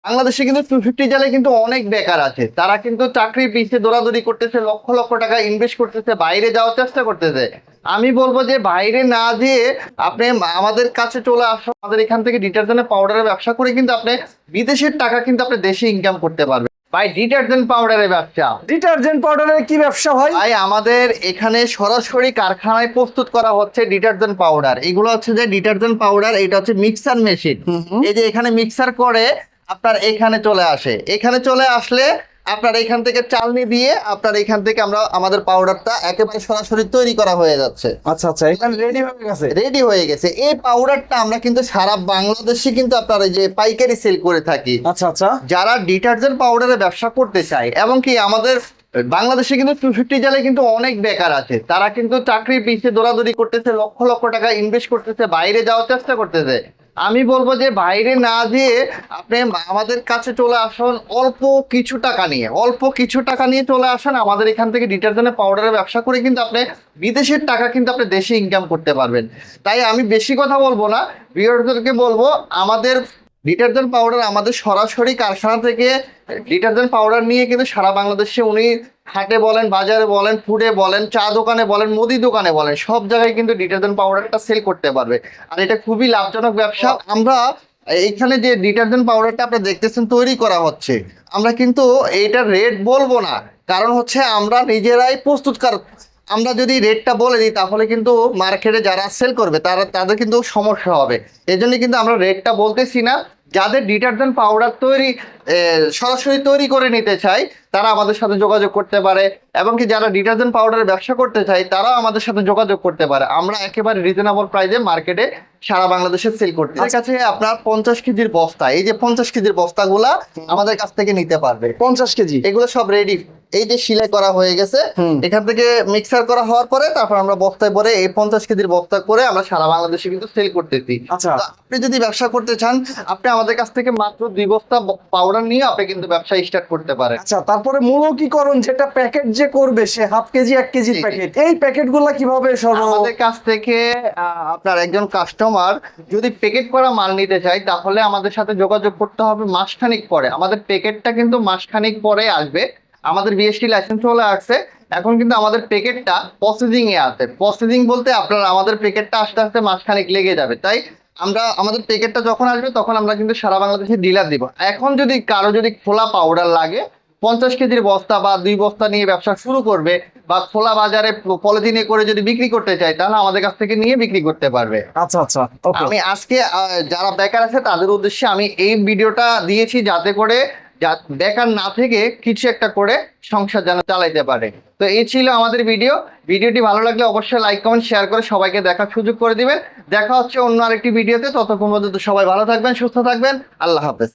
বাংলাদেশে কিন্তু 250 জালে কিন্তু অনেক বেকার আছে, তারা কিন্তু চাকরির পিছিয়ে দৌড়াদৌড়ি করতেছে, লক্ষ লক্ষ টাকা ইনভেস্ট করতেছে, বাইরে যাওয়ার চেষ্টা করতেছে। আমি বলবো যে বাইরে না যেয়ে আপনি আমাদের কাছে চলে আসুন, আমাদের এখান থেকে ডিটারজেন্ট পাউডারের ব্যবসা করে কিন্তু আপনি বিদেশের টাকা কিন্তু আপনি দেশে ইনকাম করতে পারবেন। ভাই ডিটারজেন্ট পাউডারের ব্যবসা, ডিটারজেন্ট পাউডারের কি ব্যবসা ভাই? ভাই আমাদের এখানে সরাসরি কারখানায় প্রস্তুত করা হচ্ছে ডিটারজেন্ট পাউডার। এগুলো হচ্ছে যে ডিটারজেন্ট পাউডার, এটা হচ্ছে মিক্সার মেশিন। এই যে এখানে মিক্সার করে আপনার এখানে চলে আসে, এখানে চলে আসলে আপনার এখান থেকে চালনি দিয়ে আপনার এখান থেকে আমরা আমাদের পাউডারটা একেবারে সরাসরি তৈরি করা হয়ে যাচ্ছে। আচ্ছা আচ্ছা, এখানে রেডি হয়ে গেছে। রেডি হয়ে গেছে। এই পাউডারটা আমরা কিন্তু সারা বাংলাদেশে কিন্তু আপনার এই যে পাইকারি সেল করে থাকি। আচ্ছা আচ্ছা, যারা ডিটারজেন্ট পাউডারের ব্যবসা করতে চায়, এবং কি আমাদের বাংলাদেশে কিন্তু 250 জালে কিন্তু অনেক বেকার আছে, তারা কিন্তু চাকরির পিছিয়ে দৌড়াদৌড়ি করতেছে, লক্ষ লক্ষ টাকা ইনভেস্ট করতেছে, বাইরে যাওয়ার চেষ্টা করতেছে। আমি বলবো যে বাইরে না যেয়ে আপনি আমাদের কাছে চলে আসুন, অল্প কিছু টাকা নিয়ে চলে আসুন, আমাদের এখান থেকে ডিটারজেন্ট পাউডারের ব্যবসা করে কিন্তু আপনি বিদেশের টাকা কিন্তু আপনি দেশে ইনকাম করতে পারবেন। তাই আমি বেশি কথা বলবো না, ভিউয়ারদেরকে বলবো আমাদের ডিটারজেন্ট পাউডার আমাদের সরাসরি কারখানা থেকে ডিটারজেন্ট পাউডার নিয়ে কিন্তু সারা বাংলাদেশে উনি হাটে বলেন, বাজারে বলেন, ফুডে বলেন, চা দোকানে বলেন, মুদি দোকানে বলেন, সব জায়গায় কিন্তু ডিটারজেন্ট পাউডারটা সেল করতে পারবে। আর এটা খুবই লাভজনক ব্যবসা। আমরা এইখানে যে ডিটারজেন্ট পাউডারটা আপনি দেখতেছেন তৈরি করা হচ্ছে, আমরা কিন্তু এইটার রেট বলবো না, কারণ হচ্ছে আমরা নিজেরাই প্রস্তুতকারক। আমরা যদি রেটটা বলে দিই তাহলে কিন্তু মার্কেটে যারা সেল করবে তাদের কিন্তু সমস্যা হবে। এই জন্য কিন্তু আমরা রেটটা বলতেছি না। যাদের ডিটারজেন্ট পাউডার সরাসরি তৈরি করে নিতে চাই তারা আমাদের সাথে যোগাযোগ করতে পারে, এবং কি যারা ডিটারজেন্ট পাউডারের ব্যবসা করতে চায় তারাও আমাদের সাথে যোগাযোগ করতে পারে। আমরা একেবারে রিজনেবল প্রাইসে মার্কেটে সারা বাংলাদেশে সেল করতে। আমার কাছে আপনার 50 কেজির বস্তা, এই যে 50 কেজির বস্তাগুলা আমাদের কাছ থেকে নিতে পারবে। 50 কেজি এগুলো সব রেডি, এই যে সেলাই করা হয়ে গেছে, এখান থেকে মিক্সার করা হওয়ার পরে তারপর আমরা বস্তায় পরে এই 50 কেজির বস্তা করে আমরা সারা বাংলাদেশে কিন্তু সেল করতেছি। আচ্ছা, আপনি যদি ব্যবসা করতে চান আপনি আমাদের কাছ থেকে মাত্র 2 বস্তা পাউডার নিয়ে আপনি কিন্তু ব্যবসা স্টার্ট করতে পারেন। আচ্ছা, তারপরে মূলকীকরণ যেটা প্যাকেট যে করবে সে হাফ কেজি 1 কেজির প্যাকেট, এই প্যাকেটগুলো কিভাবে আমাদের কাছ থেকে আপনার একজন কাস্টমার যদি প্যাকেট করা মাল নিতে চায় তাহলে আমাদের সাথে যোগাযোগ করতে হবে মাসখানেক পরে। আমাদের প্যাকেটটা কিন্তু মাসখানেক পরে আসবে। আমাদের বিএসটি লাইসেন্স চলে আসছে, এখন কিন্তু আমাদের প্যাকেটটা প্রসেসিং এ আছে। প্রসেসিং বলতে আপনার আমাদের প্যাকেটটা আস্তে আস্তে মাসখানেক লেগে যাবে। তাই আমরা আমাদের প্যাকেটটা যখন আসবে তখন আমরা কিন্তু সারা বাংলাদেশে ডিলার দিব। এখন যদি কারো যদি খোলা পাউডার লাগে 50 কেজির বস্তা বা 2 বস্তা নিয়ে ব্যবসা শুরু করবে বা খোলা বাজারে পলিথিনে করে যদি বিক্রি করতে চায় তাহলে আমাদের কাছ থেকে নিয়ে বিক্রি করতে পারবে। আচ্ছা আচ্ছা, আমি আজকে যারা বেকার আছে তাদের উদ্দেশ্যে আমি এই ভিডিওটা দিয়েছি যাতে করে বেকার না থেকে কিছু একটা করে সংসার যেন চালাইতে পারে। তো এই ছিল আমাদের ভিডিওটি ভালো লাগলে অবশ্যই লাইক কমেন্ট শেয়ার করে সবাইকে দেখার সুযোগ করে দিবেন। দেখা হচ্ছে অন্য আরেকটি ভিডিওতে। ততক্ষণ পর্যন্ত সবাই ভালো থাকবেন, সুস্থ থাকবেন। আল্লাহ হাফেজ।